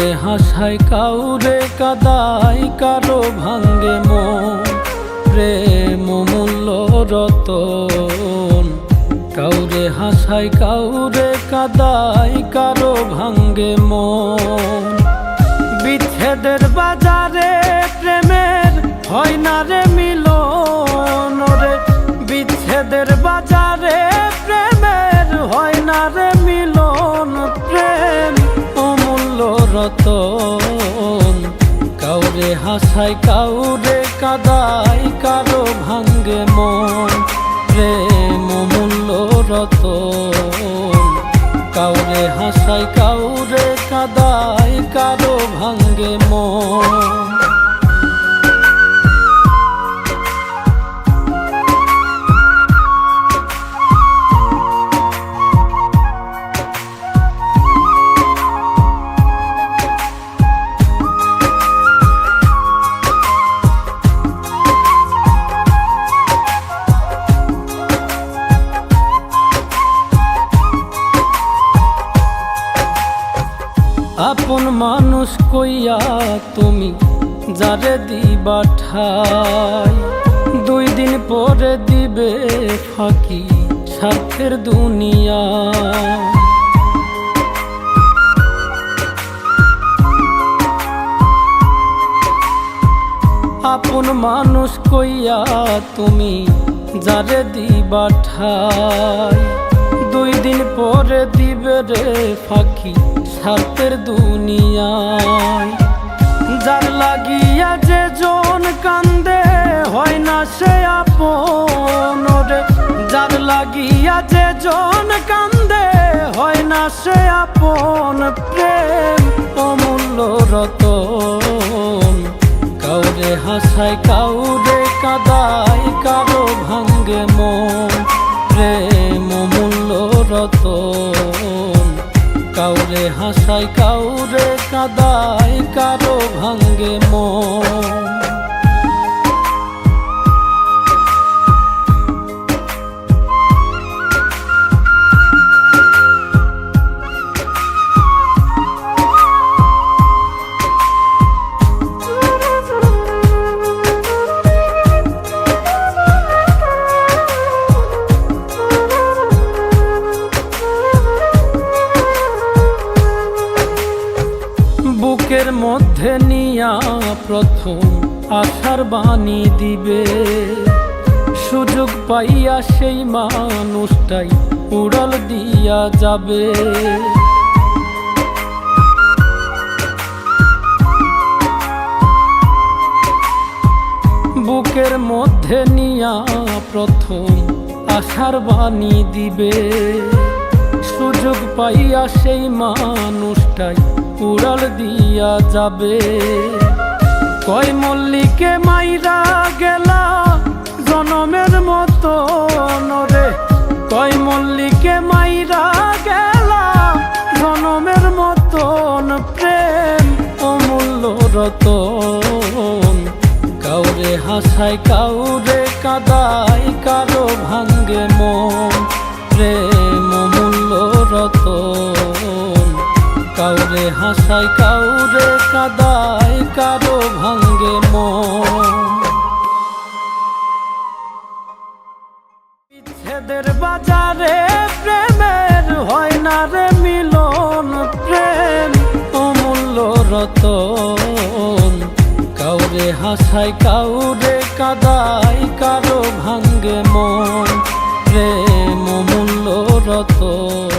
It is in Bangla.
কাউরে হাসায় কাউরে কাদায় কারো ভাঙ্গে মন প্রেম মূল্য রতন। কাউরে হাসায় কাউরে কাদায় কারো ভাঙ্গে মন। বিচ্ছেদের বাজারে প্রেমের হয় না রে মিলন রে। বিচ্ছেদের বাজারে প্রেমের হয় না রে মিলন। প্রেম অমূল্য রতন। কাউরে হাসায় কাউরে কাদায় কারো ভাঙ্গে মন প্রেম অমূল্য রতন। কাউরে হাসায় কাউরে কাদায় কারো ভাঙ্গে মন। আপন মানুষ কইয়া তুমি যারে দিবা ঠাই, 2 দিন পরে দিবে ফাঁকি স্বার্থের দুনিয়া। আপন মানুষ কইয়া তুমি যারে দিবা ঠাই, 2 দিন পরে দিবে রে ফাঁকি স্বার্থের দুনিয়ায়। যার লাগিয়া যে জন কান্দে হয় না সে আপন রে। যার লাগিয়া যে জন কান্দে হয় না সে আপন। প্রেম অমূল্য রতন। কাউরে হাসায় কাউরে কাদায় কারো ভাঙ্গে মন প্রেম অমূল্য রতন। কাউরে হাসায় কাউরে কাদায় কারো ভাঙ্গে মন। বুকের মধ্যে নিয়া প্রথম আশার বাণী দিবে, সুযোগ পাইয়া সেই মানুষটাই উড়াল দিয়া যাবে। বুকের মধ্যে নিয়া প্রথম আশার বাণী দিবে, সুযোগ পাইয়া সেই মানুষটাই উড়াল দিয়া যাবে। কয় মল্লিকে মাইরা গেলা জনমের মতো রে। কয় মল্লিকে মাইরা গেলা জনমের মতন। প্রেম অমূল্য রতন। কাউরে হাসায় কাউরে কাদায় কারো ভাঙ্গে মন প্রেম অমূল্য রতন। কাউরে হাসায় কাউরে কাদায় কারো ভাঙ্গে মন। বিচ্ছেদের বাজারে প্রেমের হয় না রে মিলন। প্রেম অমূল্য রতন। কাউরে হাসায় কাউরে কাদায় কারো ভাঙ্গে মন প্রেম অমূল্য রতন।